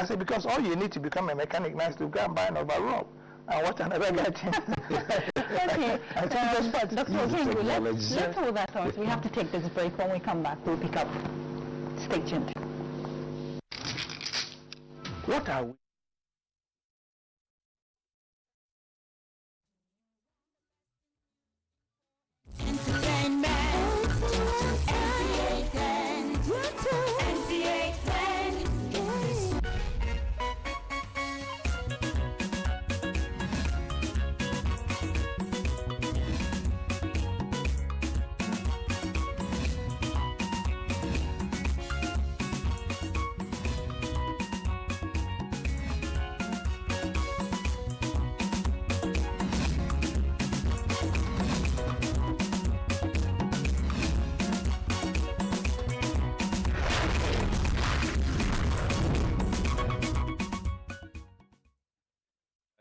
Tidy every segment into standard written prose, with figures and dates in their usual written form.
I said, because all you need to become a mechanic now is to go and buy an overall and watch another guy change. Okay, Dr. Okengu, let's hold that thought. We have to take this break. When we come back, we'll pick up. Stay tuned. What are we?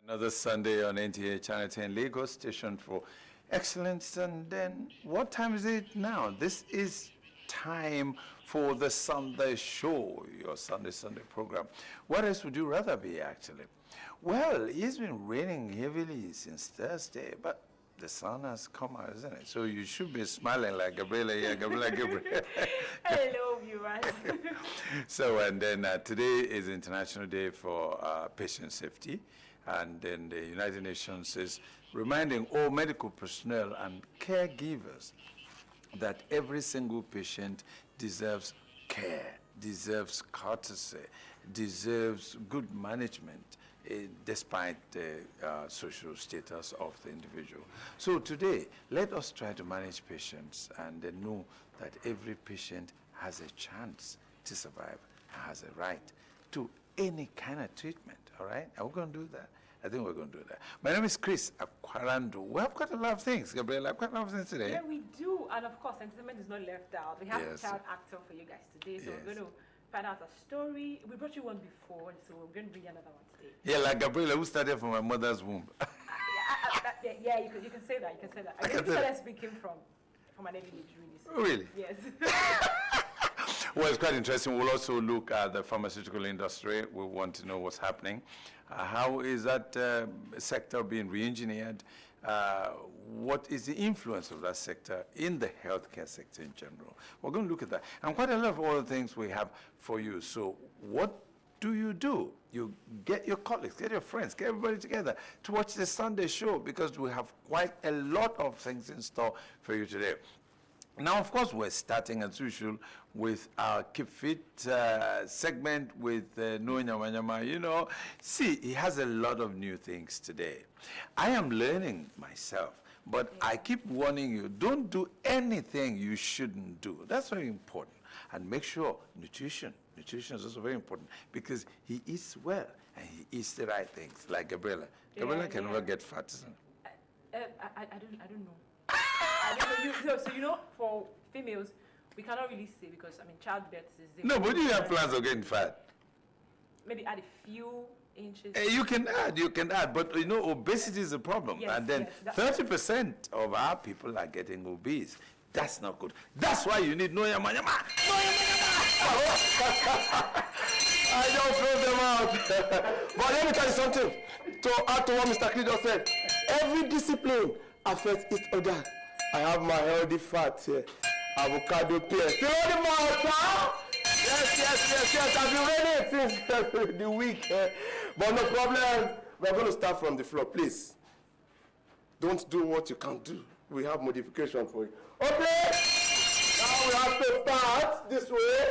Another Sunday on NTA Channel 10 Lagos station for excellence. And then what time is it now? This is time for the Sunday show, your Sunday program. What else would you rather be, actually? Well, it's been raining heavily since Thursday, but the sun has come out, isn't it? So you should be smiling like Gabriela. Yeah, Gabriela. Hello, viewers. So, and then today is International Day for Patient Safety. And then the United Nations is reminding all medical personnel and caregivers that every single patient deserves care, deserves courtesy, deserves good management, despite the social status of the individual. So today, let us try to manage patients and know that every patient has a chance to survive, has a right to any kind of treatment, all right? Are we going to do that? I think we're going to do that. My name is Chris Akwarando. We have got a lot of things, Gabriela. Quite a lot of things today. Yeah, we do. And of course, entertainment is not left out. We have a child actor for you guys today. So we're going to find out a story. We brought you one before, so we're going to bring you another one today. Yeah, like Gabriela, who started from my mother's womb. Yeah, you can say that. You can say that. I think you started speaking from an early age, really. So. Really? Yes. Well, it's quite interesting. We'll also look at the pharmaceutical industry. We want to know what's happening. How is that sector being re-engineered? What is the influence of that sector in the healthcare sector in general? We're going to look at that. And quite a lot of other things we have for you. So what do? You get your colleagues, get your friends, get everybody together to watch the Sunday show, because we have quite a lot of things in store for you today. Now, of course, we're starting, as usual, with our Keep Fit segment with Nonya Wanyama. You know, see, he has a lot of new things today. I am learning myself, but I keep warning you, don't do anything you shouldn't do. That's very important. And make sure nutrition is also very important, because he eats well and he eats the right things, like Gabriela. Gabriela can never get fat, isn't it? I don't know. I don't know. So, you know, for females, we cannot really say, because, I mean, childbirth is... No, but you have plans of getting fat. Maybe add a few inches. You can add, but, you know, obesity is a problem. Yes, and then 30% of our people are getting obese. That's not good. That's why you need Noya Manyama. I don't throw them out. But let me tell you something. To add to what Mr. Klee just said, every discipline affects each other. I have my healthy fat here. Avocado pear. Still on the water? Yes. I've been ready since the week. But no problem. We're going to start from the floor, please. Don't do what you can't do. We have modification for you. Okay. Now we have to start this way.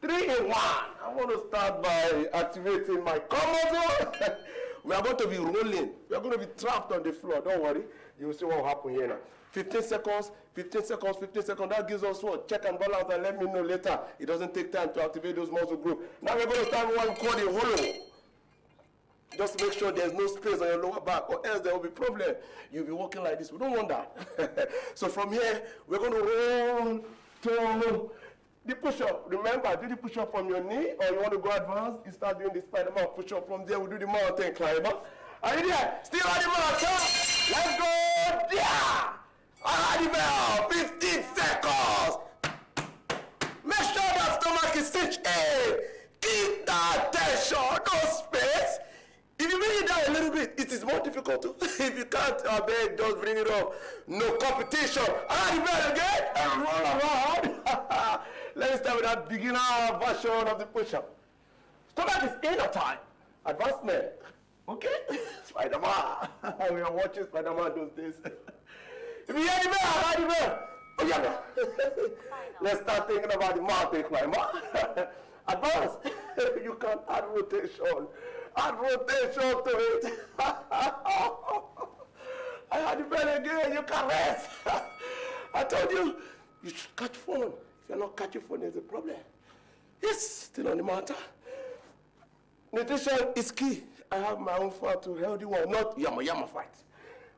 3 in 1. I want to start by activating my combo zone. We are going to be rolling. We are going to be trapped on the floor. Don't worry. You will see what will happen here now. 15 seconds. That gives us what? Check and balance, and let me know later. It doesn't take time to activate those muscle groups. Now we're going to start with what we call the hollow. Just make sure there's no space on your lower back, or else there will be problem. You'll be walking like this. We don't want that. So from here, we're going to roll to the push-up. Remember, do the push-up from your knee, or you want to go advanced, you start doing the Spider-Man push-up. From there, we do the mountain climber. Are you there? Still on the mountain. Let's go. Yeah. On the bell. 15 seconds. Make sure that stomach is stitched in. Keep Attention, no space. If you bring it down a little bit, it is more difficult to. If you can't, I beg, just bring it up. No competition. And the again, and roll around. Let me start with that beginner version of the push-up. Stomach is inner time. Advancement. Okay? Spider-Man. We are watching Spider-Man those days. If you hear the bell, I heard the bell. Oh, yeah, man. Let's start thinking about the mountain climber. Advance. You can add rotation. Add rotation to it. I had the bell again. You can rest. I told you, you should catch phone. If you're not catching phone, there's a problem. Yes, still on the matter. Nutrition is key. I have my own fight to healthy one, not yama fight.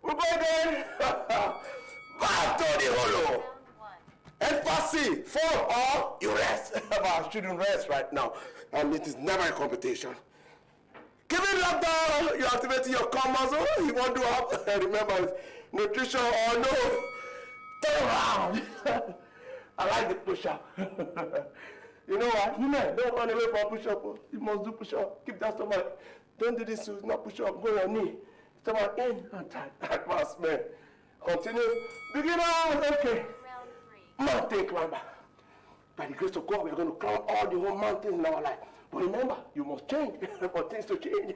We're going then. Back to the holo. Emphasis, form or you rest. But I shouldn't rest right now. And it is never a competition. Keep it locked down. You're activating your core muscle. You won't do up. Remember, it's nutrition or no. Turn around. I like the push-up. You know what? You know, don't run away from push-up. You must do push-up. Keep that stomach. Don't do this, not push-up. Go on your knee. Stomach in and tight. Advancement. Continue. Beginner. Okay. Mountain climber. By the grace of God, we're going to climb all the whole mountains in our life. But remember, you must change for things to change.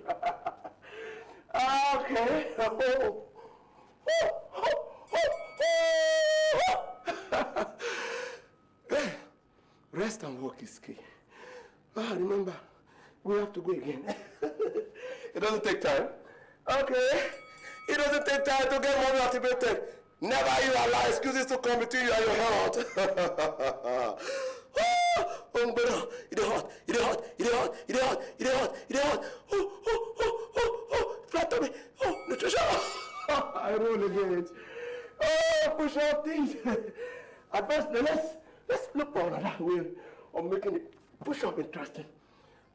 Okay. Rest and walk is key. Remember, we have to go again. It doesn't take time. Okay. It doesn't take time to get more activated. Never you allow excuses to come between you and your health. It is hot, it is hot, it is hot, it is hot, it is hot, it is hot. Flat tummy. Nutrition. I roll again. Push up things. Advance, let's look for another way of making it push up interesting.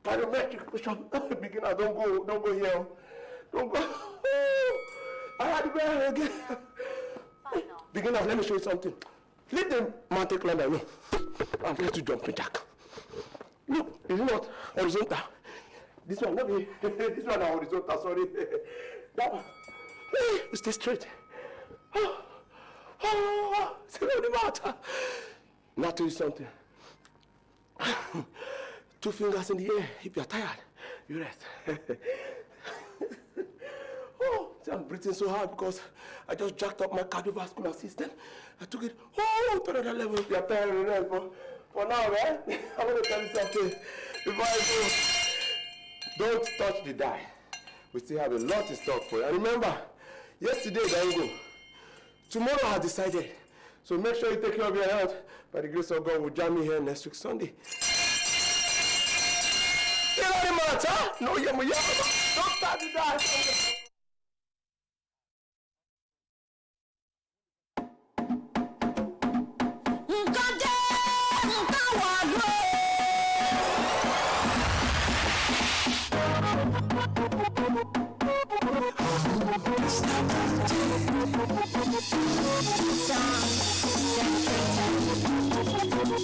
Parametric push up. Beginner, don't go here. Don't go. I had to go again. Beginners, let me show you something. Leave the mountain climber alone. I'm going to jump in jack. Look, is it not horizontal? This one, not me. This one is horizontal, sorry. That one. Stay straight. See what the matter? Now tell you something. 2 fingers in the air. If you're tired, you rest. See, I'm breathing so hard because I just jacked up my cardiovascular system. I took it to another level. If you're tired, you rest. But for now, right? I'm going to tell you something. Before I go, don't touch the die. We still have a lot in stock for you. And remember, yesterday, there you go. Tomorrow, I decided. So make sure you take care of your health. By the grace of God, we'll jam me here next week, Sunday. You know the matter? No, don't touch the die.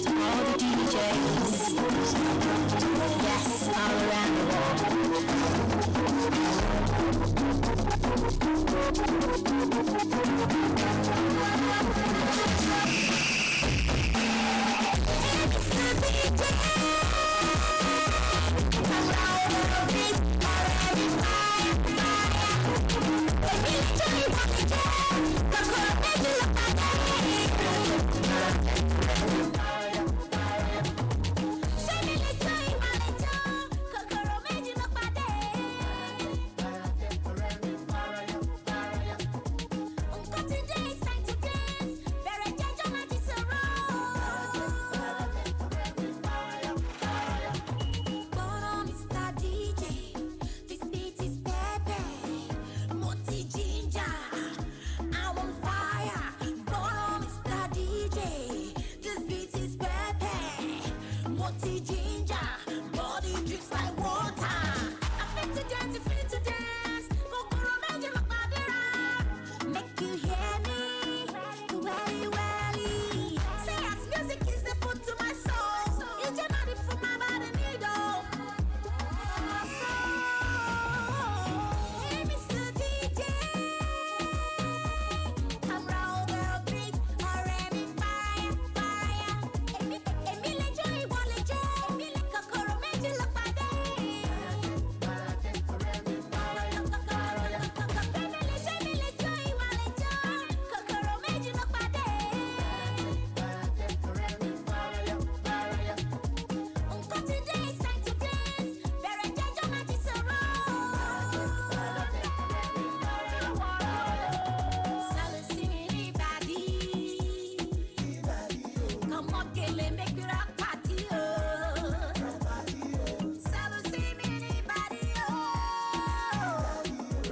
All the DJs, yes, all around the world.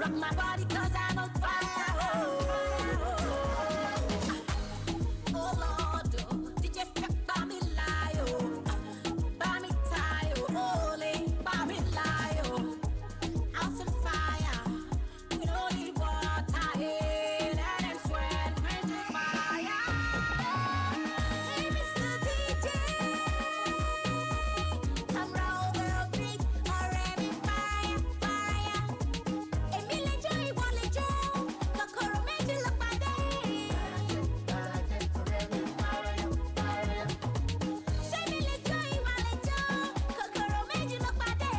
rock my body 'cause I'm on fire. Oh Lord, DJ Sept by me lie, by me tie, holy, by me lie, house on fire. We don't need water, let them sweat, bring the fire. Hey, Mr. DJ, come roll the beat, already fire, fire. Èmi lè jó, ìwọ lè jó, kòkòrò méjì ló pàdé. Ṣé mi lè jó, ìwọ lè jó, kòkòrò méjì ló pàdé.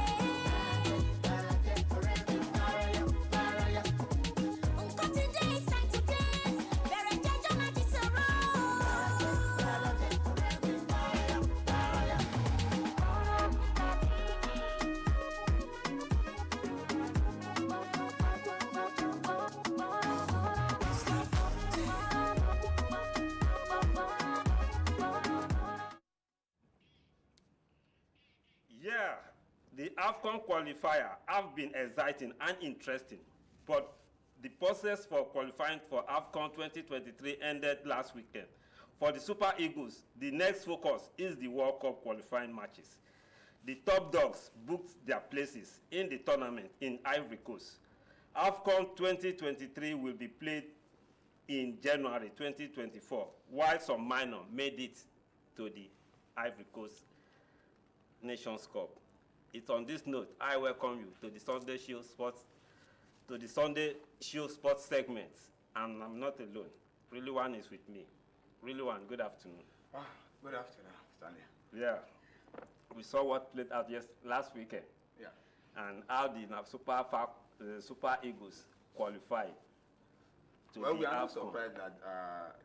Nǹkan ti dé, it's time to dance. Bẹ̀rẹ̀ jẹ́jọ́ máa di sọ̀rọ̀. Yeah, the AFCON qualifier have been exciting and interesting, but the process for qualifying for AFCON 2023 ended last weekend. For the Super Eagles, the next focus is the World Cup qualifying matches. The top dogs booked their places in the tournament in Ivory Coast. AFCON 2023 will be played in January 2024, while some minor made it to the Ivory Coast Nations Cup. It's on this note I welcome you to the Sunday Show Sports segment, and I'm not alone. Really One is with me. Really One, good afternoon. Good afternoon, Stanley. Yeah, we saw what played out last weekend, Yeah. and how the Super Eagles qualified to Well, the we are not AFCON. surprised that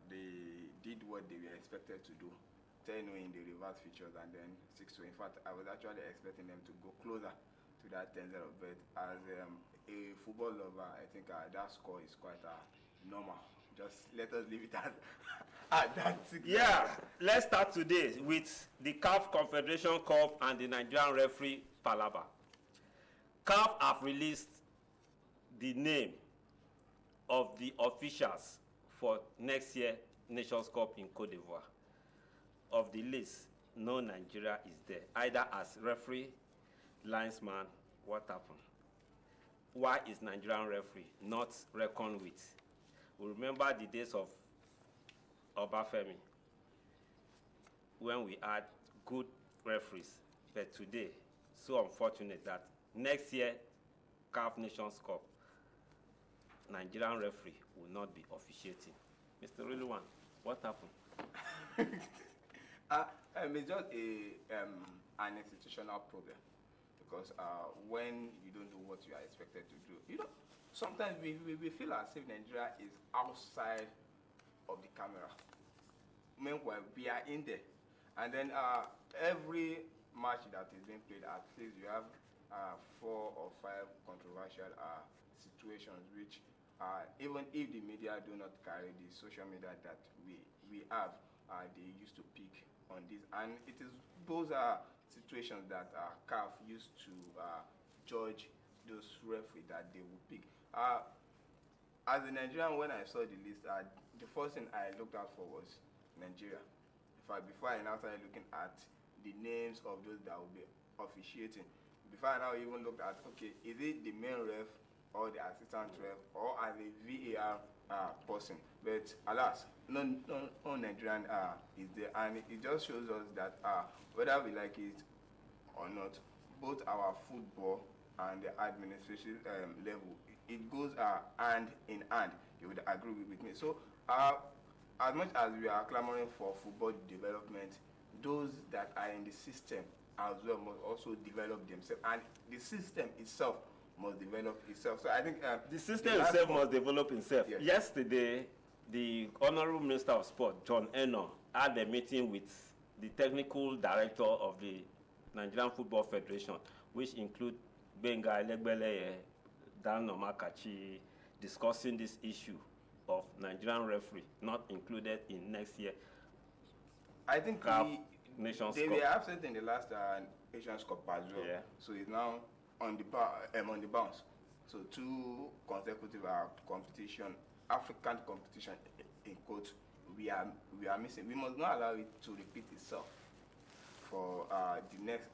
they did what they were expected to do. 10-0 in the reverse features and then 6-2. In fact, I was actually expecting them to go closer to that 10-0, but as a football lover, I think that score is quite normal. Just let us leave it at that. Yeah, let's start today with the CAF Confederation Cup and the Nigerian referee Palaba. CAF have released the name of the officials for next year Nations Cup in Cote d'Ivoire. Of the list, no Nigeria is there, either as referee, linesman. What happened? Why is Nigerian referee not reckoned with? We remember the days of Obafemi, when we had good referees, but today, so unfortunate that next year, CAF Nations Cup, Nigerian referee will not be officiating. Mr. Really One, what happened? It's just an institutional problem, because when you don't know what you are expected to do, sometimes we feel as if Nigeria is outside of the camera. Meanwhile, we are in there, and then every match that is being played, at least you have 4 or 5 controversial situations, which even if the media do not carry the social media that we have, they used to pick on this, and it is those situations that CAF used to judge those referees that they would pick. As a Nigerian, when I saw the list, the first thing I looked out for was Nigeria. In fact, before I now started looking at the names of those that will be officiating, before I now even looked at, okay, is it the main ref or the assistant ref or as a VAR person? But alas, no Nigerian is there, and it just shows us that whether we like it or not, both our football and the administration level, it goes hand in hand. You would agree with me. So as much as we are clamoring for football development, those that are in the system as well must also develop themselves, and the system itself must develop itself. So I think the system itself must develop itself. Yes. Yesterday, the Honorable Minister of Sport, John Eno, had a meeting with the technical director of the Nigerian Football Federation, which include Benga Elegbeleye, Dan Omakachi, discussing this issue of Nigerian referee not included in next year. I think Nations they Cup. were absent in the last Asian Cup as well. Yeah. So it's now on the bounce. So 2 consecutive competition, African competition in quotes, we are missing. We must not allow it to repeat itself for the next.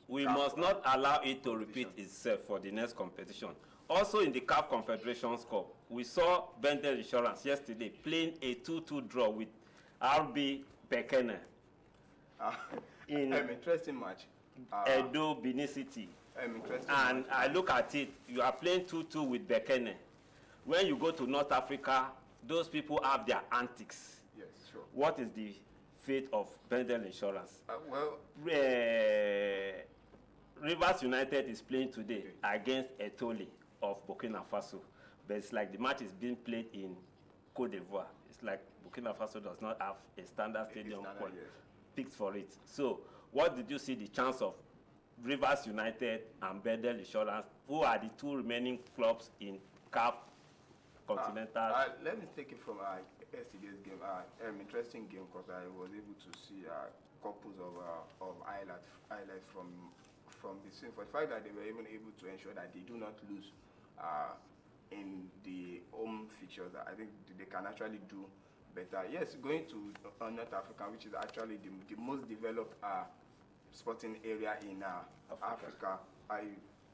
We CAF, must not allow it to repeat itself for the next competition. Also in the CAF Confederations Cup, we saw Bendel Insurance yesterday playing a 2-2 draw with RB Bekene in an interesting match. Edo, Benin City. Interesting And match. I look at it, you are playing 2-2 with Bekene. When you go to North Africa, those people have their antics. Yes, sure. What is the fate of Bendel Insurance? Well, Rivers United is playing today against Etoli of Burkina Faso. But it's like the match is being played in Côte d'Ivoire. It's like Burkina Faso does not have a standard stadium fixed for it. So what did you see the chance of Rivers United and Bendel Insurance, who are the 2 remaining clubs in CAF Continental? Let me take it from yesterday's game. Interesting game because I was able to see couples of highlights from the scene. For the fact that they were even able to ensure that they do not lose in the home fixtures, I think they can actually do better. Yes, going to North Africa, which is actually the most developed sporting area in Africa,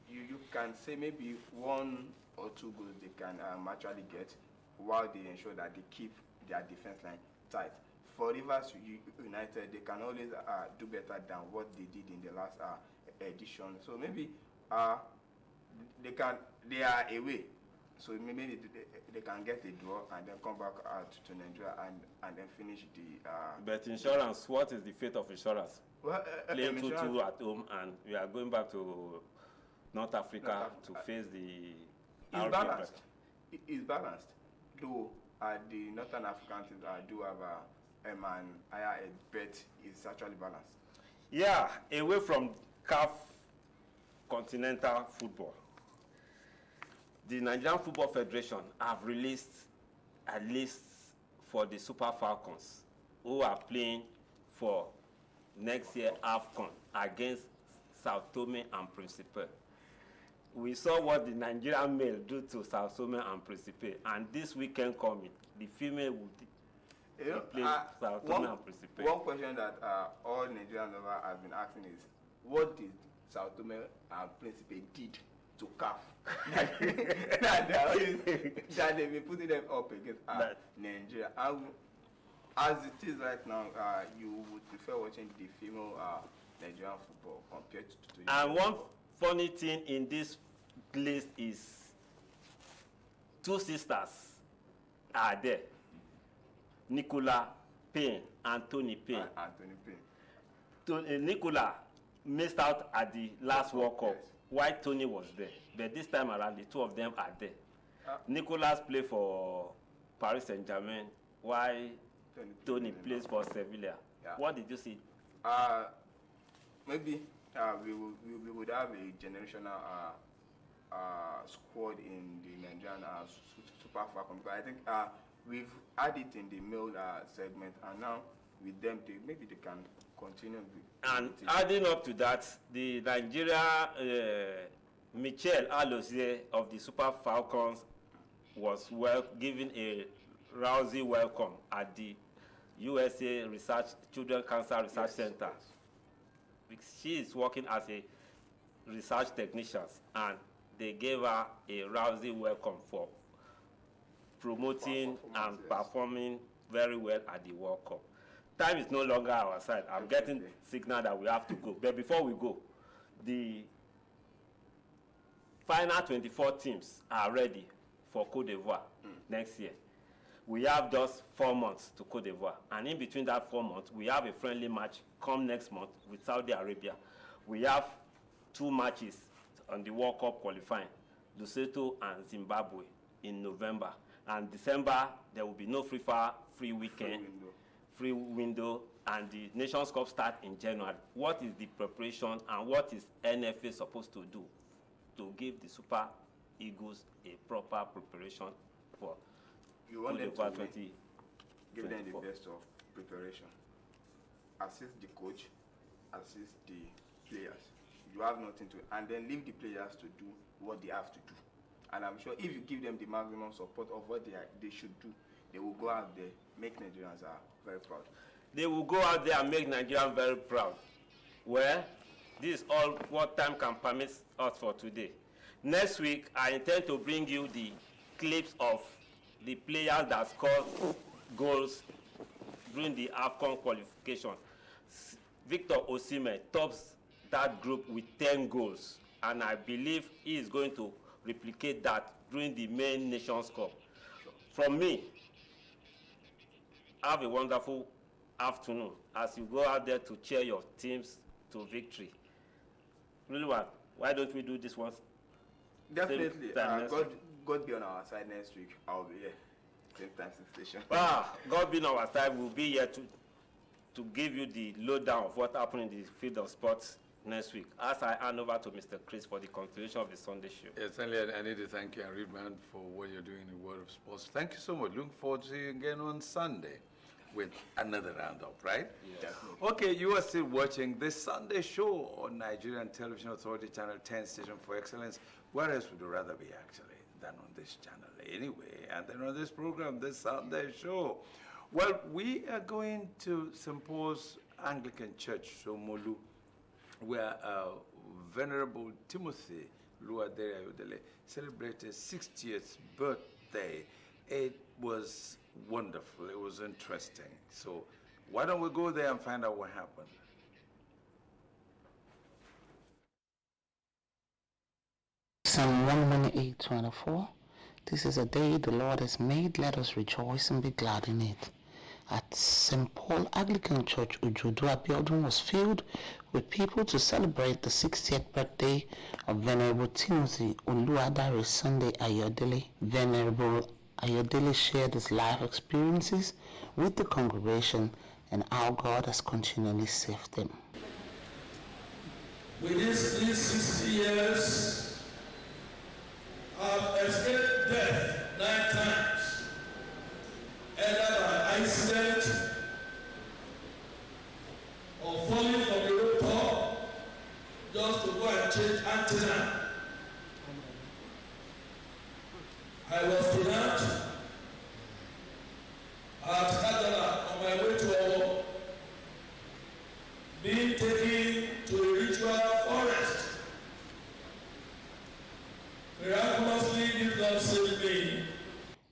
you can say maybe 1 or 2 goals they can actually get, while they ensure that they keep their defense line tight. For Rivers United, they can always do better than what they did in the last edition. So maybe they are away. So maybe they can get a draw and then come back to Nigeria and then finish the. But Insurance, what is the fate of Insurance? Well, playing 2-2 at home, and we are going back to North Africa to face the. It's balanced. It's balanced. Though the Northern African teams do have an higher bet, it's actually balanced. Yeah, away from CAF Continental Football, the Nigerian Football Federation have released a list for the Super Falcons who are playing for next year AFCON against Sao Tome and Principe. We saw what the Nigerian male do to Sao Tome and Principe, and this weekend coming, the female will play Sao Tome and Principe. One question that all Nigerian lovers have been asking is, what did Sao Tome and Principe did to CAF? that they've been putting them up against Nigeria. As it is right now, you would prefer watching the female Nigerian football compared to and one funny thing in this list is 2 sisters are there. Nicola Payne and Tony Payne. Nicola missed out at the last World Cup, while Tony was there. But this time around, the 2 of them are there. Nicolas plays for Paris Saint-Germain, while Tony plays for Sevilla. Yeah. What did you see? Maybe we would have a generational squad in the Nigerian Super Falcons. But I think we've had it in the male segment, and now with them, maybe they can continue. And adding up to that, the Nigeria Michel Alozie of the Super Falcons was given a rousy welcome at the USA Children Cancer Research Center. She is working as a research technician, and they gave her a rousy welcome for promoting and performing very well at the World Cup. Time is no longer our side. I'm getting signal that we have to go. But before we go, the final 24 teams are ready for Côte d'Ivoire next year. We have just 4 months to Côte d'Ivoire. And in between that 4 months, we have a friendly match come next month with Saudi Arabia. We have 2 matches on the World Cup qualifying, Lesotho and Zimbabwe in November. And December, there will be no free weekend, free window, and the Nations Cup start in January. What is the preparation and what is NFA supposed to do to give the Super Eagles a proper preparation for you want them to 20? Give them the best of preparation. Assist the coach, assist the players. You have nothing to, and then leave the players to do what they have to do. And I'm sure if you give them the maximum support of what they should do, they will go out there, make Nigerians very proud. They will go out there and make Nigerians very proud. Well, this is all what time can permit us for today. Next week, I intend to bring you the clips of the players that scored goals during the AFCON qualification. Victor Osimhen tops that group with 10 goals, and I believe he is going to replicate that during the main Nations Cup. From me, have a wonderful afternoon as you go out there to cheer your teams to victory. Really, why don't we do this once? Definitely. God be on our side next week. I'll be here. Same time, same station. God be on our side. We'll be here to give you the lowdown of what happened in the field of sports next week. As I hand over to Mr. Chris for the continuation of the Sunday show. Yes, certainly, I need to thank you, and Reedman, for what you're doing in the world of sports. Thank you so much. Looking forward to seeing you again on Sunday with another roundup, right? Yes. Okay, you are still watching this Sunday show on Nigerian Television Authority Channel 10 Station for Excellence. Where else would you rather be, actually, than on this channel anyway, and then on this program, this Sunday show? Well, we are going to St. Paul's Anglican Church, Somolu, where Venerable Timothy Luadere Ayodele celebrated 60th birthday. It was wonderful. It was interesting. So why don't we go there and find out what happened? Psalm 118:24. This is a day the Lord has made. Let us rejoice and be glad in it. At St. Paul Anglican Church, Ujudu Abiodun was filled with people to celebrate the 60th birthday of Venerable Timothy Oluwadare Sunday Ayodele. Venerable Ayodele shared his life experiences with the congregation and how God has continually saved him. Within these 60 years, I've escaped death 9 times, either by accident or falling from the rooftop just to go and change antenna. I was kidnapped at Kadala on my way to Owo, being taken to a ritual forest. Miraculously, this Lord saved me.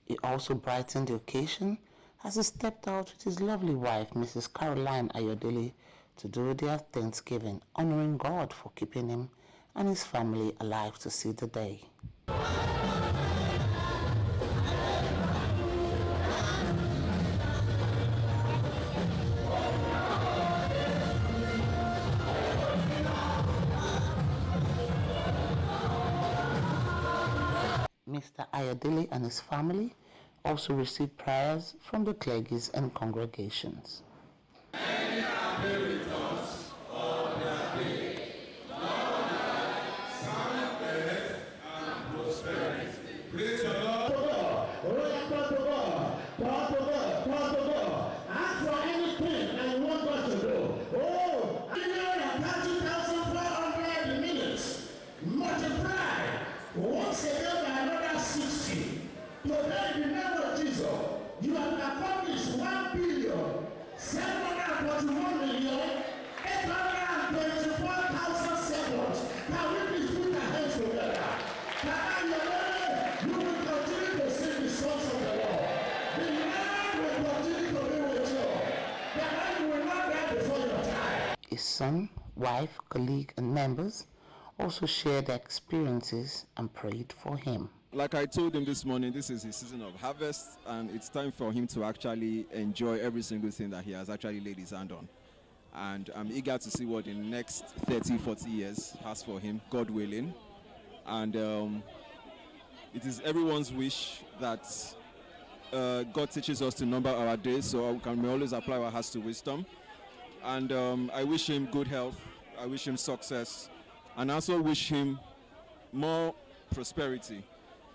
He also brightened the occasion as he stepped out with his lovely wife, Mrs. Caroline Ayodele, to do their Thanksgiving, honoring God for keeping him and his family alive to see the day. Mr. Ayodele and his family also received prayers from the clergies and congregations. His son, wife, colleague, and members also shared their experiences and prayed for him. Like I told him this morning, this is his season of harvest, and it's time for him to actually enjoy every single thing that he has actually laid his hand on. And I'm eager to see what the next 30, 40 years has for him, God willing. And it is everyone's wish that God teaches us to number our days so we can always apply our hearts to wisdom. And I wish him good health, I wish him success, and I also wish him more prosperity.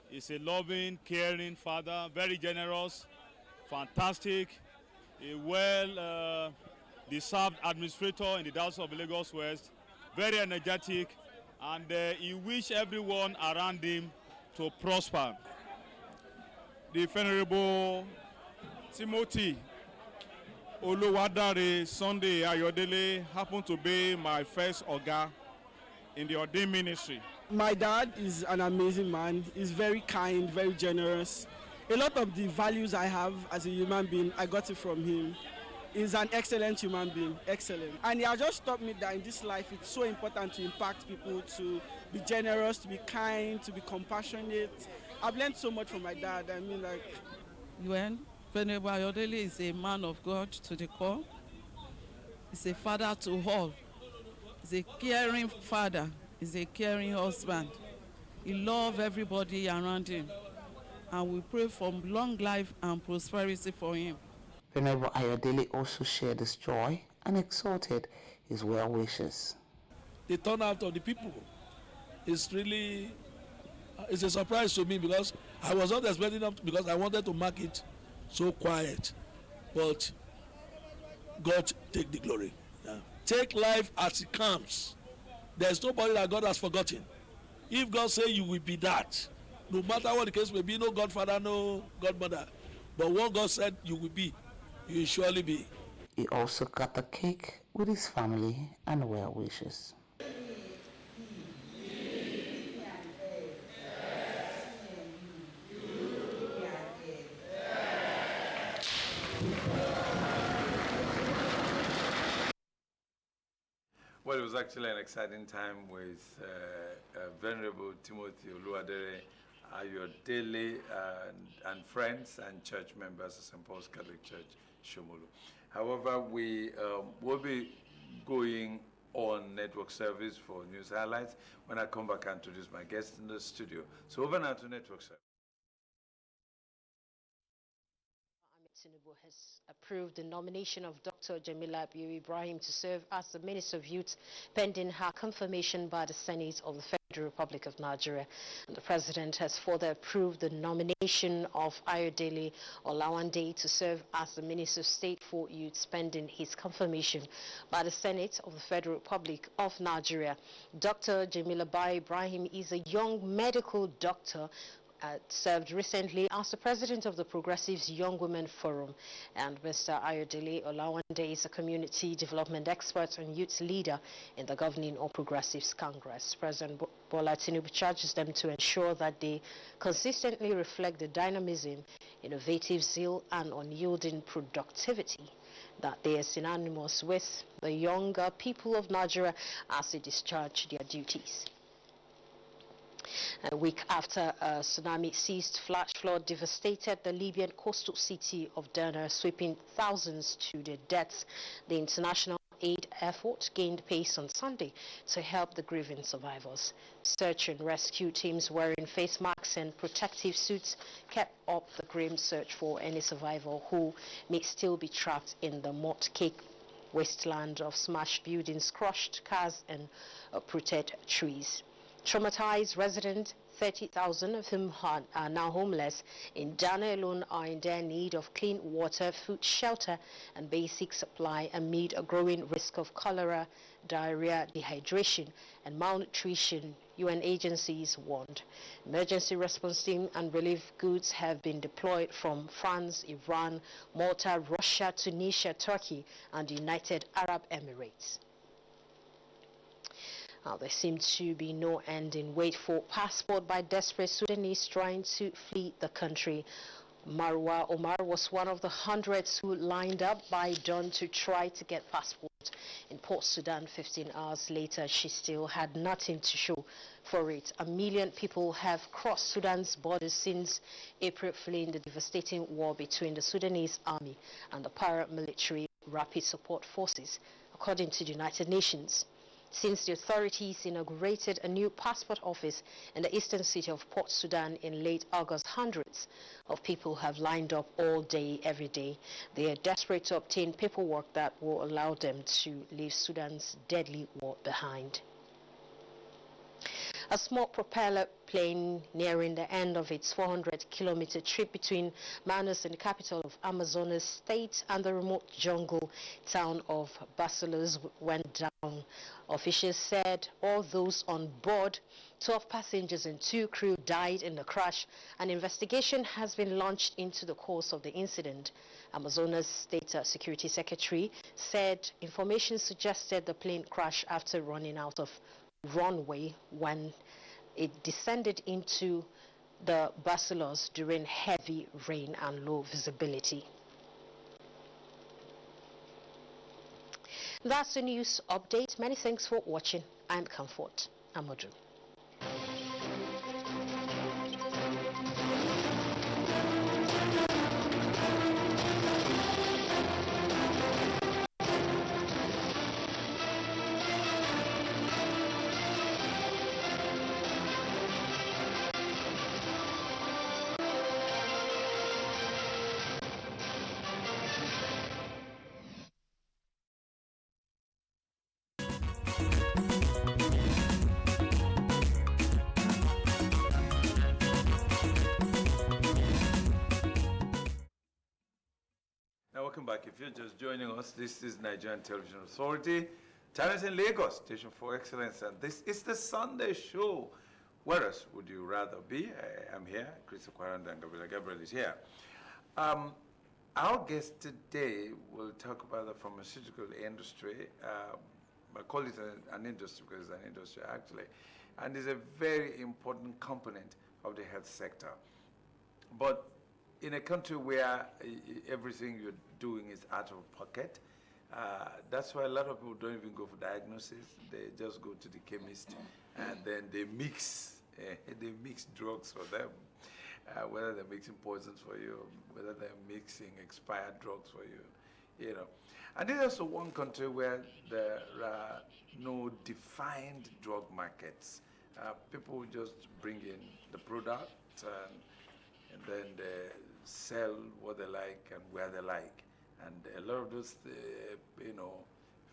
He's a loving, caring father, very generous, fantastic, a well-deserved administrator in the Diocese of Lagos West, very energetic, and he wishes everyone around him to prosper. The Venerable Timothy Oluwadare Sunday Ayodele happened to be my first Oga in the ordained ministry. My dad is an amazing man. He's very kind, very generous. A lot of the values I have as a human being, I got it from him. He's an excellent human being, excellent. And he has just taught me that in this life, it's so important to impact people, to be generous, to be kind, to be compassionate. I've learned so much from my dad. I mean, like... Well, Venerable Ayodele is a man of God to the core. He's a father to all. He's a caring father. He's a caring husband. He loves everybody around him. And we pray for long life and prosperity for him. Venerable Ayodele also shared his joy and exalted his well wishes. The turnout of the people is really it's a surprise to me, because I was not expecting them, because I wanted to mark it so quiet. But God take the glory. Yeah. Take life as it comes. There's nobody that God has forgotten. If God say you will be that, no matter what the case may be, no godfather, no godmother, but what God said you will be, you will surely be. He also cut a cake with his family and well wishes. Well, it was actually an exciting time with Venerable Timothy Oluwadere Ayodele and friends and church members of St. Paul's Catholic Church, Shomolu. However, we will be going on network service for news highlights. When I come back, I introduce my guests in the studio. So over now to network service. Tinubu has approved the nomination of Dr. Jamila Ibrahim to serve as the Minister of Youth, pending her confirmation by the Senate of the Federal Republic of Nigeria. And the President has further approved the nomination of Ayodele Olawande to serve as the Minister of State for Youth, pending his confirmation by the Senate of the Federal Republic of Nigeria. Dr. Jamila Ibrahim is a young medical doctor served recently as the president of the Progressives Young Women Forum, and Mr. Ayodele Olawande is a community development expert and youth leader in the governing All Progressives Congress. President Bola Tinubu charges them to ensure that they consistently reflect the dynamism, innovative zeal, and unyielding productivity that they are synonymous with the younger people of Nigeria as they discharge their duties. A week after a tsunami seized flash flood devastated the Libyan coastal city of Derna, sweeping thousands to their deaths, the international aid effort gained pace on Sunday to help the grieving survivors. Search and rescue teams wearing face masks and protective suits kept up the grim search for any survivor who may still be trapped in the mud-caked wasteland of smashed buildings, crushed cars, and uprooted trees. Traumatized residents, 30,000 of whom are now homeless in Dana alone, are in their need of clean water, food, shelter, and basic supply amid a growing risk of cholera, diarrhea, dehydration, and malnutrition, UN agencies warned. Emergency response team and relief goods have been deployed from France, Iran, Malta, Russia, Tunisia, Turkey, and the United Arab Emirates. There seems to be no end in wait for passport by desperate Sudanese trying to flee the country. Marwa Omar was one of the hundreds who lined up by dawn to try to get passport in Port Sudan. 15 hours later, she still had nothing to show for it. 1 million people have crossed Sudan's borders since April, fleeing the devastating war between the Sudanese army and the paramilitary Rapid Support Forces, according to the United Nations. Since the authorities inaugurated a new passport office in the eastern city of Port Sudan in late August, hundreds of people have lined up all day, every day. They are desperate to obtain paperwork that will allow them to leave Sudan's deadly war behind. A small propeller plane nearing the end of its 400-kilometer trip between Manaus and the capital of Amazonas state and the remote jungle town of Barcelos went down. Officials said all those on board 12 passengers and 2 crew died in the crash. An investigation has been launched into the cause of the incident. Amazonas State Security Secretary said information suggested the plane crashed after running out of runway when it descended into the Basilos during heavy rain and low visibility. That's the news update. Many thanks for watching. I'm Comfort Amodu. Now, welcome back. If you're just joining us, this is Nigerian Television Authority, channels in Lagos, Station for Excellence, and this is the Sunday show. Where else would you rather be? I'm here, Chris Okwaranda and Gabriel is here. Our guest today will talk about the pharmaceutical industry. I call it an industry because it's an industry actually, and it's a very important component of the health sector. But in a country where everything you're doing is out of pocket, that's why a lot of people don't even go for diagnosis. They just go to the chemist and then they mix drugs for them. Whether they're mixing poisons for you, whether they're mixing expired drugs for you, you know. And there's also one country where there are no defined drug markets. People just bring in the product and then they sell what they like and where they like. And a lot of those,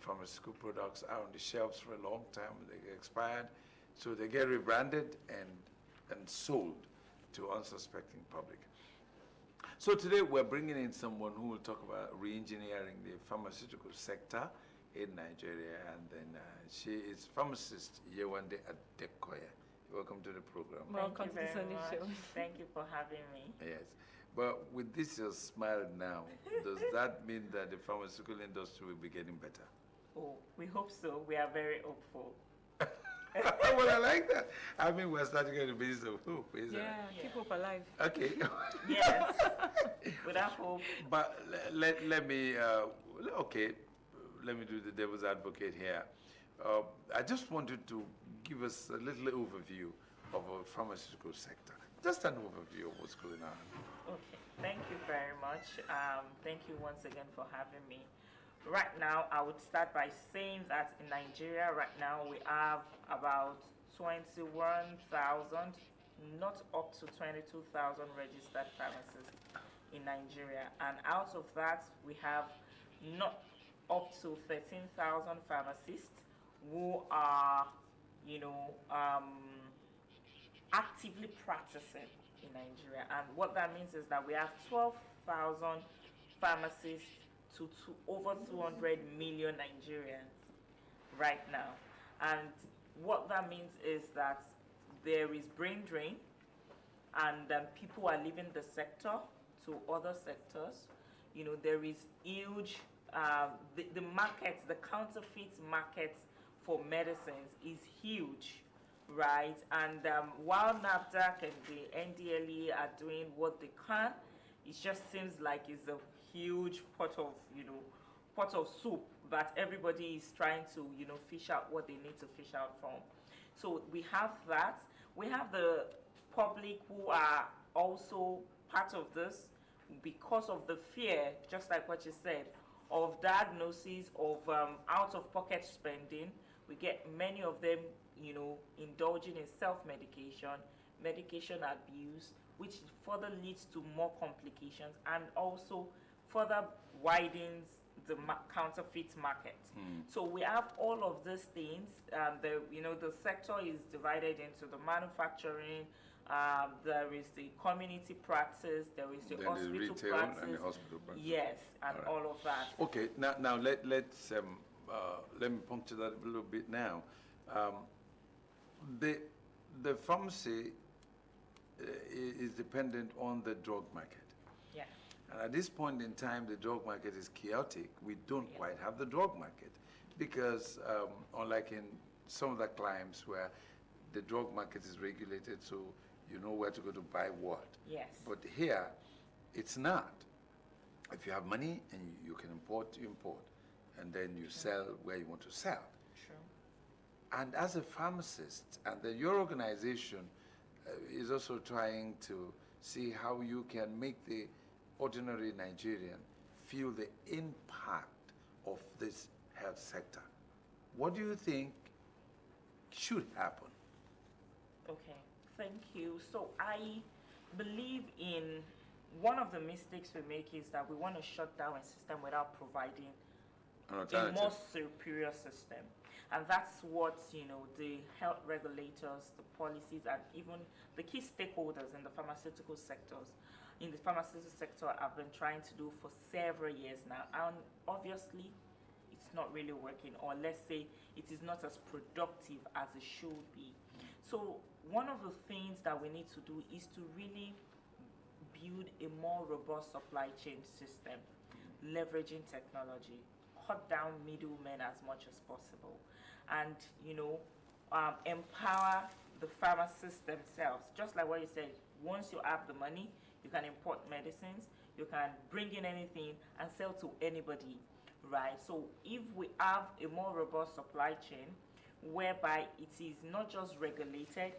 pharmaceutical products are on the shelves for a long time. They get expired, so they get rebranded and sold to unsuspecting public. So today we're bringing in someone who will talk about re-engineering the pharmaceutical sector in Nigeria, and then she is pharmacist Yewande Adekoya. Welcome to the program. Welcome to the Sunday show. Thank you for having me. Yes. But with this your smile now, does that mean that the pharmaceutical industry will be getting better? Oh, we hope so. We are very hopeful. Well, I like that. I mean, we're starting at the basis of hope, isn't it? Yeah, keep hope alive. Okay. Yes, without hope. But let me, let me do the devil's advocate here. I just wanted to give us a little overview of our pharmaceutical sector. Just an overview of what's going on. Okay, thank you very much. Thank you once again for having me. Right now, I would start by saying that in Nigeria right now, we have about 21,000, not up to 22,000 registered pharmacists in Nigeria. And out of that, we have not up to 13,000 pharmacists who are, actively practicing in Nigeria. And what that means is that we have 12,000 pharmacists to over 200 million Nigerians right now. And what that means is that there is brain drain, and people are leaving the sector to other sectors. There is huge, the markets, the counterfeit markets for medicines is huge, right? And while NAFDAC and the NDLE are doing what they can, it just seems like it's a huge pot of soup that everybody is trying to, fish out what they need to fish out from. So we have that. We have the public who are also part of this because of the fear, just like what you said, of diagnosis of out-of-pocket spending. We get many of them, indulging in self-medication, medication abuse, which further leads to more complications and also further widens the counterfeit market. So we have all of these things. The sector is divided into the manufacturing, there is the community practice, there is the hospital practice, and the hospital practice. Yes, and all of that. Okay, now let me puncture that a little bit now. The the pharmacy is dependent on the drug market. Yeah. And at this point in time, the drug market is chaotic. We don't quite have the drug market because unlike in some of the climes where the drug market is regulated, so you know where to go to buy what. Yes. But here, it's not. If you have money and you can import, you import. And then you sell where you want to sell. True. And as a pharmacist, and then your organization is also trying to see how you can make the ordinary Nigerian feel the impact of this health sector. What do you think should happen? Okay, thank you. So I believe in one of the mistakes we make is that we want to shut down a system without providing a more superior system. And that's what, the health regulators, the policies, and even the key stakeholders in the pharmaceutical sectors, have been trying to do for several years now. And obviously, it's not really working, or let's say it is not as productive as it should be. So one of the things that we need to do is to really build a more robust supply chain system, leveraging technology, cut down middlemen as much as possible, and empower the pharmacists themselves. Just like what you said, once you have the money, you can import medicines, you can bring in anything and sell to anybody, right? So if we have a more robust supply chain whereby it is not just regulated,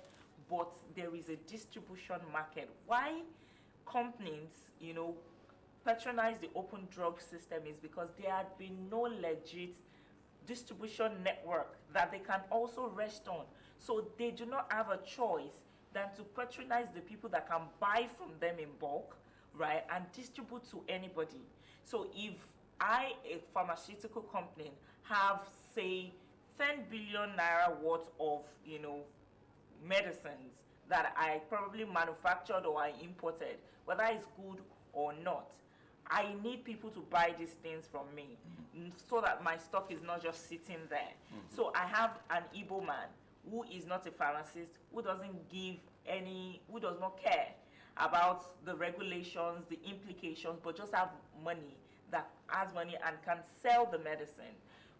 but there is a distribution market. Why companies, patronize the open drug system is because there had been no legit distribution network that they can also rest on. So they do not have a choice than to patronize the people that can buy from them in bulk, right, and distribute to anybody. So if I, a pharmaceutical company, have, say, 10 billion naira worth of, medicines that I probably manufactured or I imported, whether it's good or not, I need people to buy these things from me so that my stock is not just sitting there. So I have an Igbo man who is not a pharmacist, who does not care about the regulations, the implications, but just has money and can sell the medicine,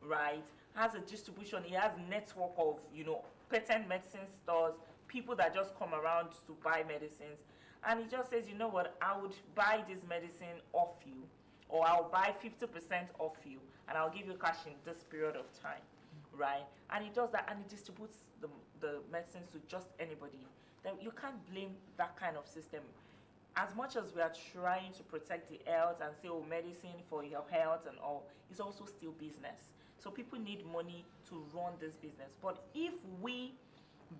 right? Has a distribution, he has network of, patent medicine stores, people that just come around to buy medicines. And he just says, you know what, I would buy this medicine off you, or I'll buy 50% off you, and I'll give you cash in this period of time, right? And he does that, and he distributes the medicines to just anybody. Then you can't blame that kind of system. As much as we are trying to protect the health and say, oh, medicine for your health and all, it's also still business. So people need money to run this business. But if we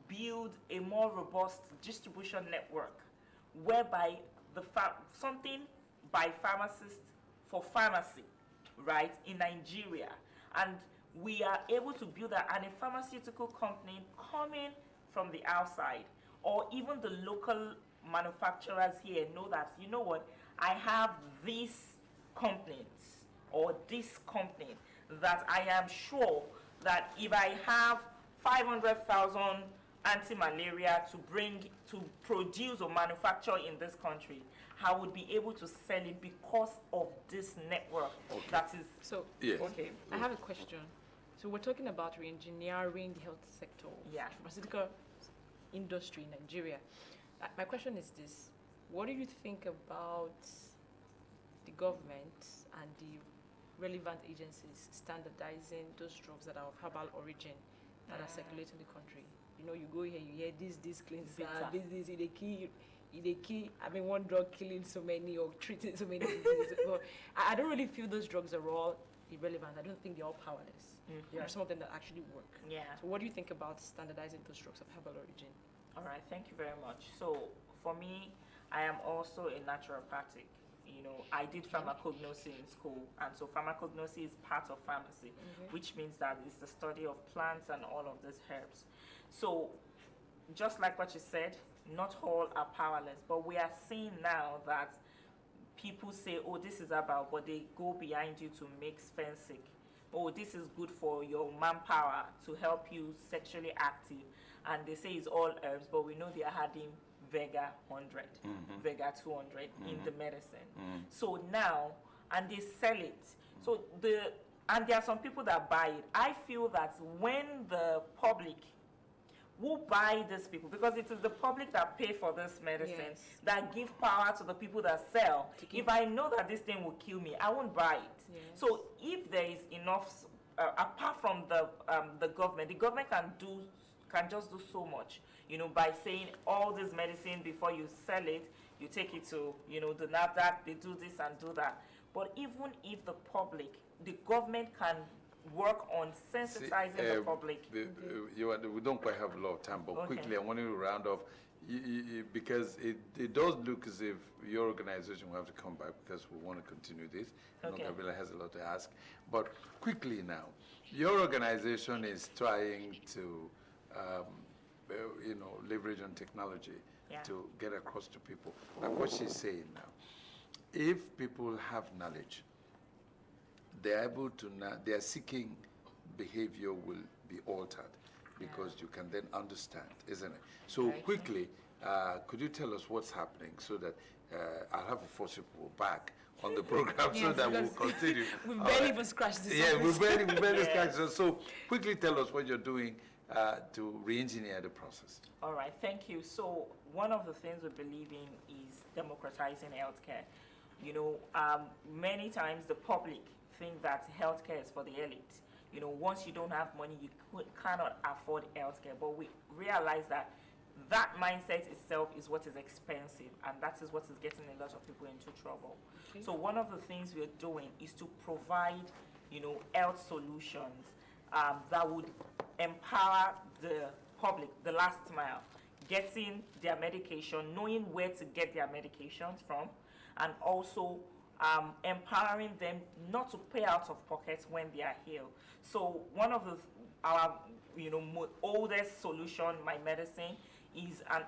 build a more robust distribution network, whereby something by pharmacists for pharmacy, right, in Nigeria, and we are able to build that, and a pharmaceutical company coming from the outside, or even the local manufacturers here know that, you know what, I have these companies or this company that I am sure that if I have 500,000 anti-malaria to produce or manufacture in this country, I would be able to sell it because of this network. Okay. That is Yes. Okay, I have a question. So we're talking about re-engineering the health sector, pharmaceutical industry in Nigeria. My question is this: what do you think about the government and the relevant agencies standardizing those drugs that are of herbal origin that are circulating in the country? You go here, you hear this cleanser, this, they kill, one drug killing so many or treating so many diseases. But I don't really feel those drugs are all irrelevant. I don't think they're all powerless. There are some of them that actually work. Yeah. So what do you think about standardizing those drugs of herbal origin? All right, thank you very much. So for me, I am also a naturopathic. I did pharmacognosy in school, and so pharmacognosy is part of pharmacy, which means that it's the study of plants and all of these herbs. So just like what you said, not all are powerless, but we are seeing now that people say, oh, this is about, but they go behind you to make fencing. Oh, this is good for your manpower to help you sexually active. and they say it's all herbs, but we know they are adding Vega 100, Vega 200 in the medicine. So now, and they sell it. So and there are some people that buy it. I feel that when the public who buy these people, because it is the public that pay for this medicine, that give power to the people that sell. If I know that this thing will kill me, I won't buy it. So if there is enough, apart from the government, the government can just do so much, by saying all this medicine before you sell it, you take it to, the NAFDAC, they do this and do that. But even if the public, the government can work on sensitizing the public. We don't quite have a lot of time, but quickly I want you to round off, because it does look as if your organization will have to come back because we want to continue this. Gabriela has a lot to ask. But quickly now, your organization is trying to, leverage on technology to get across to people. Like what she's saying now, if people have knowledge, they're able to their seeking behavior will be altered because you can then understand, isn't it? So quickly, could you tell us what's happening so that I'll have a force people back on the program so that we'll continue. We've barely even scratched this. Yeah, we've barely scratched it. So quickly tell us what you're doing to re-engineer the process. All right, thank you. So one of the things we believe in is democratizing healthcare. Many times the public think that healthcare is for the elite. Once you don't have money, you cannot afford healthcare. But we realize that mindset itself is what is expensive, and that is what is getting a lot of people into trouble. Okay. So one of the things we're doing is to provide, health solutions that would empower the public, the last mile, getting their medication, knowing where to get their medications from, and also empowering them not to pay out of pocket when they are ill. So one of our oldest solution, My Medicine, is an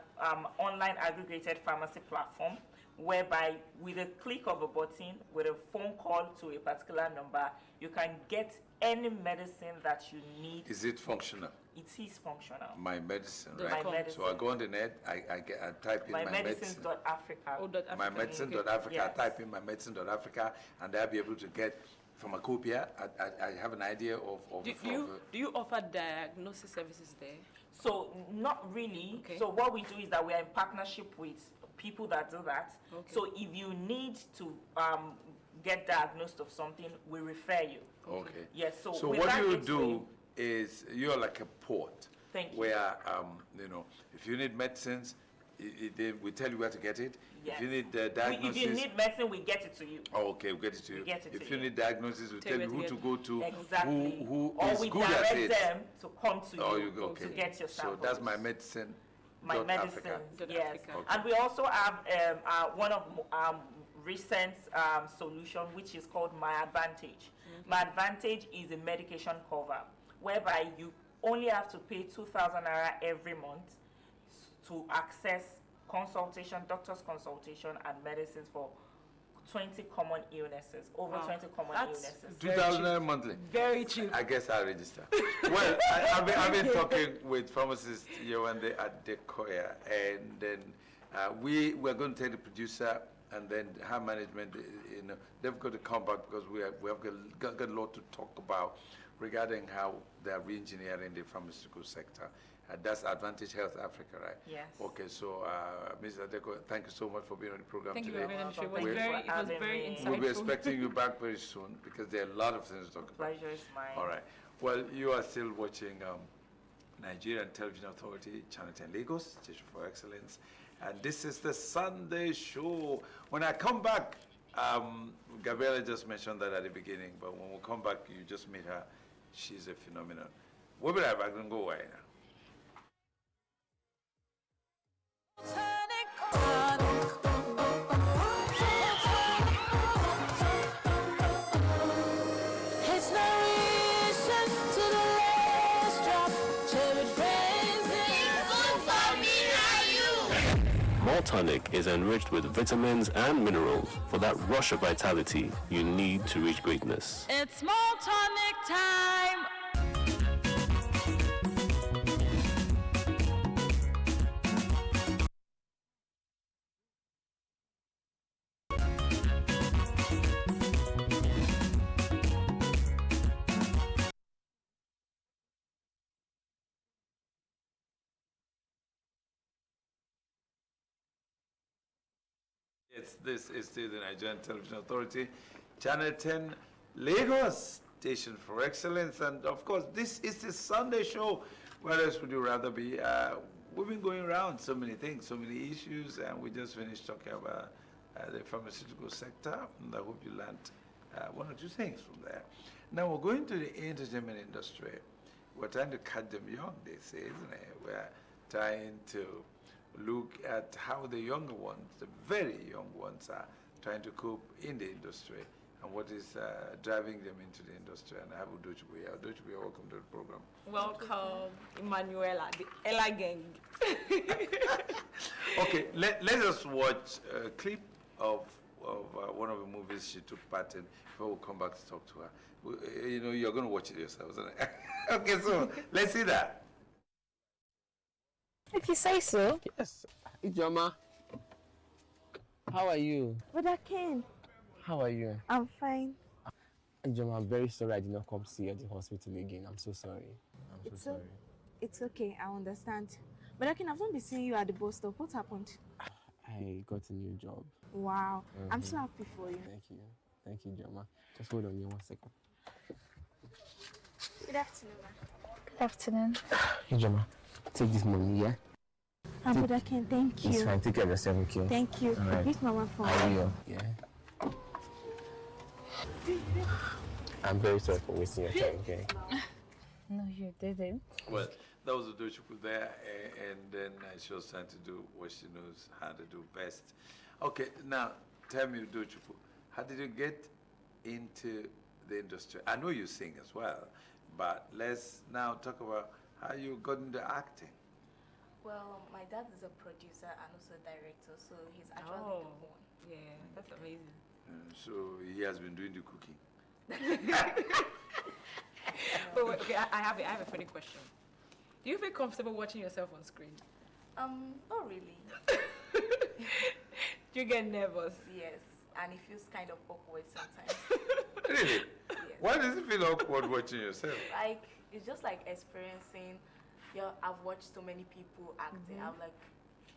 online aggregated pharmacy platform whereby with a click of a button, with a phone call to a particular number, you can get any medicine that you need. Is it functional? It is functional. My Medicine, right? My Medicine. So I go on the net, I type in My Medicine. MyMedicines.Africa. MyMedicine.Africa, I type in MyMedicine.Africa, and I'll be able to get pharmacopoeia. I have an idea of do you offer diagnosis services there? So not really. Okay. So what we do is that we are in partnership with people that do that. Okay. So if you need to get diagnosed of something, we refer you. Okay. Yes. So what you do is you're like a port. Thank you. Where if you need medicines, we tell you where to get it. Yes. If you need diagnosis, if you need medicine, we get it to you. Oh, okay, we get it to you. If you need diagnosis, we tell you who to go to. Exactly. Who or is we good direct at it. them to come to you okay. to get your samples. So that's My Medicine. My Medicine. Yes. Okay. And we also have one of recent solution, which is called My Advantage. My Advantage is a medication cover whereby you only have to pay 2,000 naira every month to access consultation, doctor's consultation, and medicines for 20 common illnesses, over 20 common illnesses. 2,000 naira monthly. Very cheap. I guess I'll register. Well, I've been talking with pharmacist Yewande at Decoya, and then we're going to take the producer and then her management. They've got to come back because we have got a lot to talk about regarding how they're re-engineering the pharmaceutical sector. That's Advantage Health Africa, right? Yes. Okay, so Ms. Adeko, thank you so much for being on the program today. Thank you very much. It was very insightful. We'll be expecting you back very soon because there are a lot of things to talk about. Pleasure is mine. All right. Well, you are still watching Nigerian Television Authority, Channel 10 Lagos, Station for Excellence. And this is the Sunday show. When I come back, Gabriela just mentioned that at the beginning, but when we come back, you just meet her. She's a phenomenon. We'll be right back. Don't go away now. Tonic is enriched with vitamins and minerals for that rush of vitality you need to reach greatness. It's Malt Tonic time! Yes, this is still the Nigerian Television Authority, Channel 10, Lagos Station for Excellence. And of course, this is the Sunday show. Where else would you rather be? We've been going around so many things, so many issues, and we just finished talking about the pharmaceutical sector. And I hope you learned one or two things from there. Now we're going to the entertainment industry. We're trying to catch them young, they say, isn't it? We're trying to look at how the younger ones, the very young ones, are trying to cope in the industry and what is driving them into the industry. And I have Udochukwu here. Udochukwu, welcome to the program. Welcome, Emanuela, the Ella gang. Okay, let us watch a clip of one of the movies she took part in before we come back to talk to her. You know, you're going to watch it yourself, isn't it? Okay, so let's see that. If you say so. Yes. Ijoma, how are you? Brother Ken. How are you? I'm fine. Ijoma, I'm very sorry I did not come see you at the hospital again. I'm so sorry. I'm so sorry. It's okay, I understand. Brother Ken, I've not been seeing you at the bus stop. What happened? I got a new job. Wow. I'm so happy for you. Thank you. Thank you, Ijoma. Just hold on here 1 second. Good afternoon, ma. Good afternoon. Ijoma, take this money, yeah? Brother Ken, thank you. It's fine. Take care of yourself, okay? Thank you. All right. Greet Mama for I me. will, yeah. I'm very sorry for wasting your time, okay? No, you didn't. Well, that was Udochukwu there, and then she was trying to do what she knows how to do best. Okay, now tell me, Udochukwu, how did you get into the industry? I know you sing as well, but let's now talk about how you got into acting. Well, my dad is a producer and also a director, so he's actually the one. Yeah, that's amazing. So he has been doing the cooking. But wait, okay, I have a funny question. Do you feel comfortable watching yourself on screen? Not really. Do you get nervous? Yes, and it feels kind of awkward sometimes. Really? Yes. Why does it feel awkward watching yourself? Like, it's just like experiencing, I've watched so many people acting. I'm like,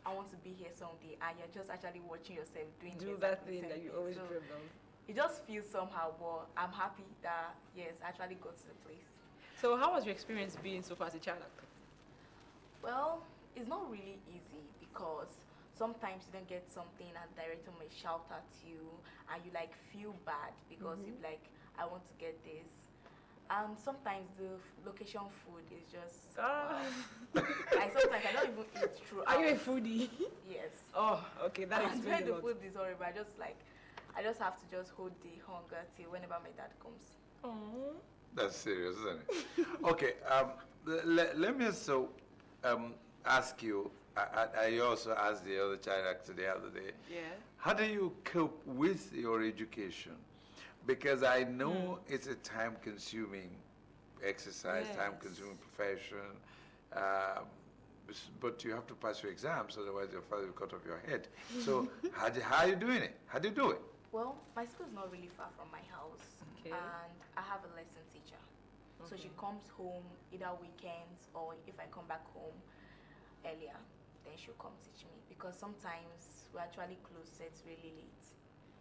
I want to be here someday, and you're just actually watching yourself doing that thing that you always so dream of. It just feels somehow, but I'm happy that, yes, I actually got to the place. So how was your experience being so far as a child actor? Well, it's not really easy because sometimes you don't get something and the director may shout at you and you like feel bad because you're like, I want to get this. And sometimes the location food is just, wow. Like sometimes I don't even eat through. Are you a foodie? Yes. Oh, okay, that and explains when a the lot. food is horrible, I just have to just hold the hunger till whenever my dad comes. Oh. That's serious, isn't it? Okay, let me also ask you, I also asked the other child actor the other day, how do you cope with your education? Because I know it's a time-consuming exercise, time-consuming profession, but you have to pass your exams, otherwise your father will cut off your head. So how are you doing it? How do you do it? Well, my school is not really far from my house, and I have a lesson teacher. So she comes home either weekends or if I come back home earlier, then she'll come teach me because sometimes we actually close sets really late.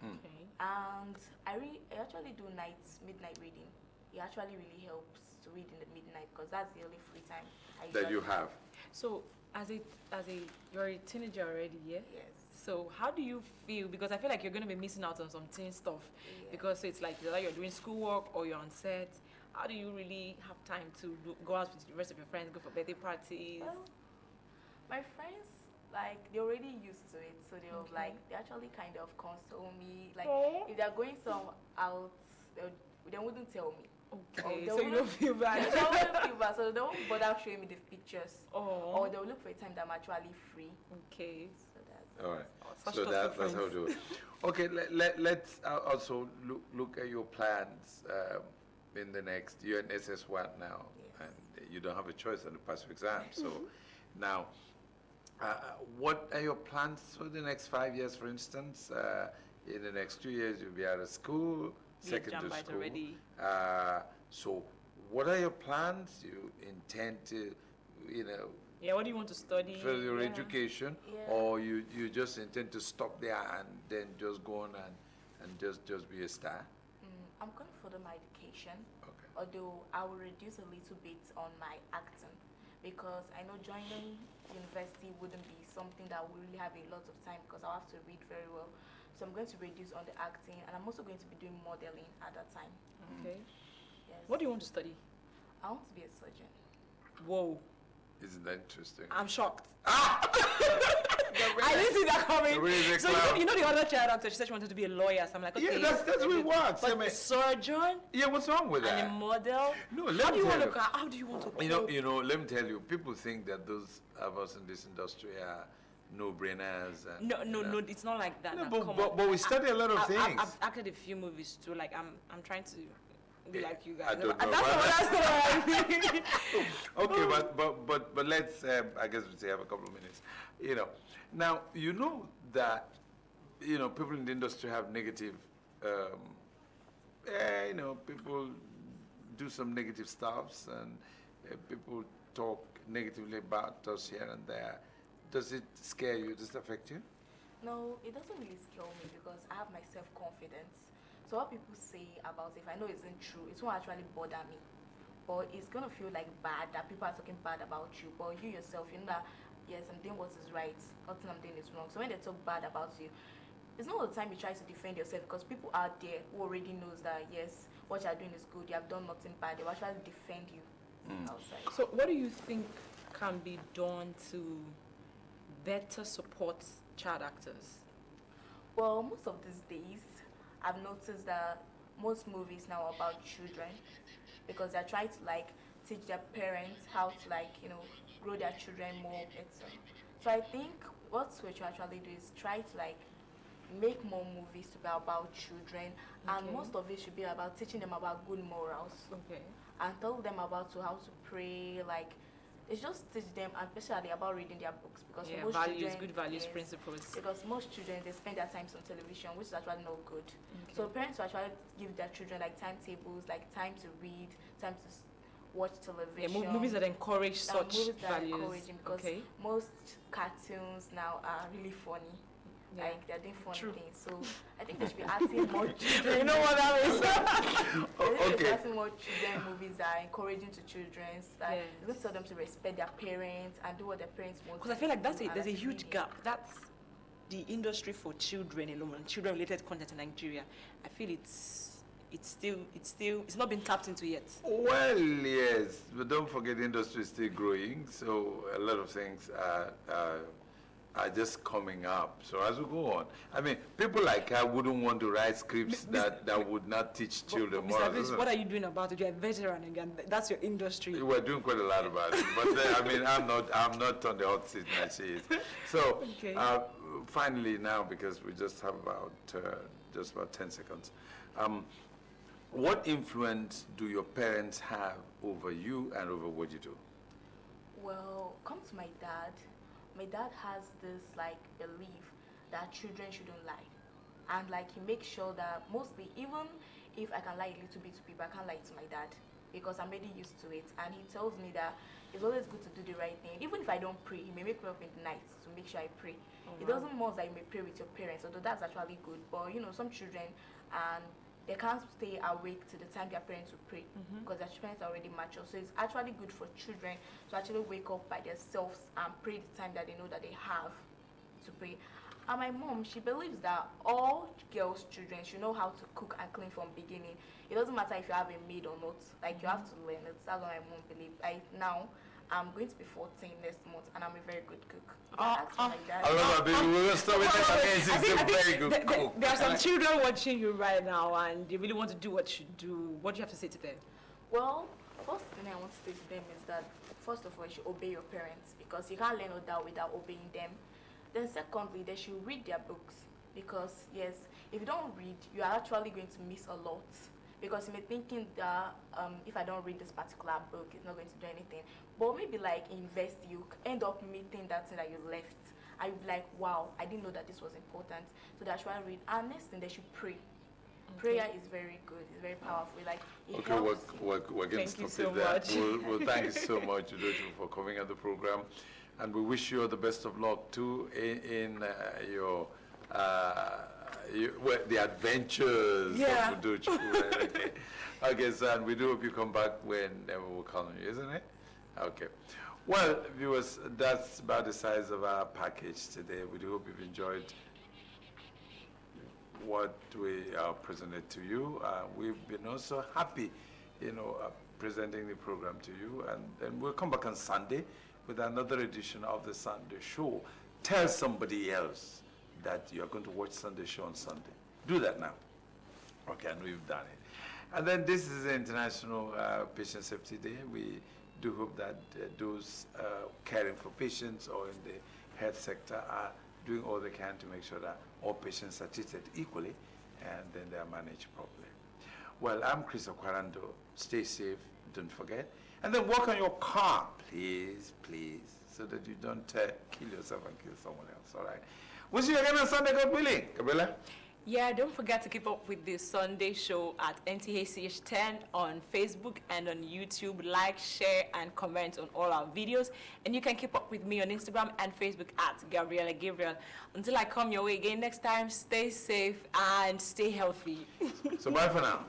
Okay. And I actually do midnight reading. It actually really helps to read in the midnight because that's the only free time that you have. So you're a teenager already, yeah? Yes. So how do you feel? Because I feel like you're going to be missing out on some teen stuff because it's like either you're doing schoolwork or you're on set. How do you really have time to go out with the rest of your friends, go for birthday parties? Well, my friends, like, they're already used to it. So they'll they actually kind of console me. Like, if they're going out, they wouldn't tell me. Okay, so you don't feel bad. They don't feel bad, so they don't bother showing me the pictures. Or they'll look for a time that I'm actually free. Okay. So that's all right. So that's how to do it. Okay, let's also look at your plans in the next, you're in SS1 now, and you don't have a choice on the pass exam. So now, what are your plans for the next 5 years, for instance? In the next 2 years, you'll be out of school, secondary school. Already. So what are your plans? You intend to, Yeah, what do you want to study? For your Yeah. education, Yeah. or you just intend to stop there and then just go on and just be a star? I'm going to further my education, Okay. although I will reduce a little bit on my acting because I know joining university wouldn't be something that will really have a lot of time because I'll have to read very well. So I'm going to reduce on the acting, and I'm also going to be doing modeling at that time. Okay. Yes. What do you want to study? I want to be a surgeon. Whoa. Isn't that interesting? I'm shocked. I didn't see that coming. So you know the other child actor, she said she wanted to be a lawyer. So I'm like, okay. Yeah, that's what it was. But I mean, a surgeon yeah, what's wrong with and that? a model. No, let how me do you tell want you. to? How do you want to? You know. Let me tell you. People think that those of us in this industry are no-brainers. And, No. It's not like that. No, now. but we study a lot of things. I've acted a few movies too. Like I'm trying to be like you guys. I don't know. That's what I mean. Okay, but let's. I guess we have a couple of minutes. Now that people in the industry have negative. People do some negative stuffs and people talk negatively about us here and there. Does it scare you? Does it affect you? No, it doesn't really scare me because I have my self-confidence. So what people say about it, if I know it isn't true, it won't actually bother me. But it's going to feel like bad that people are talking bad about you. But you yourself, you know that, yes, I'm doing what is right, nothing I'm doing is wrong. So when they talk bad about you, it's not all the time you try to defend yourself because people out there who already knows that, yes, what you're doing is good, you have done nothing bad, they will actually defend you outside. So what do you think can be done to better support child actors? Well, most of these days, I've noticed that most movies now are about children because they're trying to teach their parents how to grow their children more better. So I think what we should actually do is try to make more movies to be about children, and most of it should be about teaching them about good morals. Okay. And tell them about how to pray, it's just teach them, and especially about reading their books because most values, children, good values, principles. Because most children they spend their times on television, which is actually not good. Okay. So parents will actually give their children timetables, time to read, time to watch television. Yeah, movies that encourage such movies that values. encouraging because most cartoons now are really funny. Yeah. They're doing funny True. things. So I think they should be acting more children. You know what that is? They should be acting more children movies that are encouraging to children. You need to tell them to respect their parents and do what their parents want. Because I feel like to do there's a and huge gap. That's the industry for children alone, children-related content in Nigeria. I feel it's not been tapped into yet. Well, yes, but don't forget the industry is still growing, so a lot of things are just coming up. So as we go on, I mean, people like I wouldn't want to write scripts that would not teach children Mr. Vince, what are you doing about it? You're a veteran again. That's your industry. We're doing quite a lot about it, but I mean, I'm not on the hot seat like she is. So finally now, because we just have about 10 seconds. What influence do your parents have over you and over what you do? Well, come to my dad. My dad has this belief that children shouldn't lie, and he makes sure that mostly, even if I can lie a little bit to people, I can't lie to my dad because I'm already used to it. And he tells me that it's always good to do the right thing. Even if I don't pray, he may make me up in the night to make sure I pray. It doesn't mean that you may pray with your parents, although that's actually good. But some children and they can't stay awake to the time their parents will pray because their parents are already mature. So it's actually good for children to actually wake up by themselves and pray the time that they know that they have to pray. And my mom, she believes that all girls' children should know how to cook and clean from beginning. It doesn't matter if you have a maid or not. You have to learn it. That's what my mom believes. Now, I'm going to be 14 next month, and I'm a very good cook. I love that, baby. We're going to start with that. She's a very good cook. There are some children watching you right now, and they really want to do what you do. What do you have to say to them? Well, first thing I want to say to them is that, first of all, you should obey your parents because you can't learn all that without obeying them. Then secondly, they should read their books because, yes, if you don't read, you are actually going to miss a lot. Because you may thinking that if I don't read this particular book, it's not going to do anything. But maybe invest, you end up meeting that thing that you left. And you'll be like, wow, I didn't know that this was important. So they should read. And next thing, they should pray. Prayer is very good. It's very powerful. Like it Okay, helps. we're going to Thank you stop so it there. much. We'll thank you so much, Udoju, for coming on the program. And we wish you all the best of luck, too, in your the adventures of Udoju. Okay. Okay, son, we do hope you come back whenever we call on you, isn't it? Okay. Well, viewers, that's about the size of our package today. We do hope you've enjoyed what we presented to you. We've been also happy, presenting the program to you. And then we'll come back on Sunday with another edition of the Sunday Show. Tell somebody else that you're going to watch Sunday Show on Sunday. Do that now. Okay, and we've done it. And then this is the International Patient Safety Day. We do hope that those caring for patients or in the health sector are doing all they can to make sure that all patients are treated equally and then they are managed properly. Well, I'm Chris Okwarando. Stay safe, don't forget. And then work on your car, please, so that you don't kill yourself and kill someone else, all right? We'll see you again on Sunday, God willing. Gabriela? Yeah, don't forget to keep up with the Sunday Show at NTHCH 10 on Facebook and on YouTube. Like, share, and comment on all our videos. And you can keep up with me on Instagram and Facebook at Gabriela Gabriel. Until I come your way again next time, stay safe and stay healthy. So bye for now.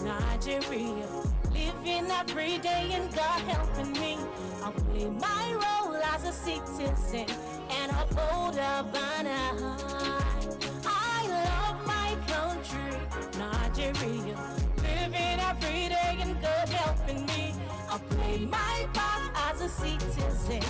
Nigeria, living every day and God helping me. I'll play my role as a citizen and uphold a banner. I love my country, Nigeria, living every day and God helping me. I'll play my part as a citizen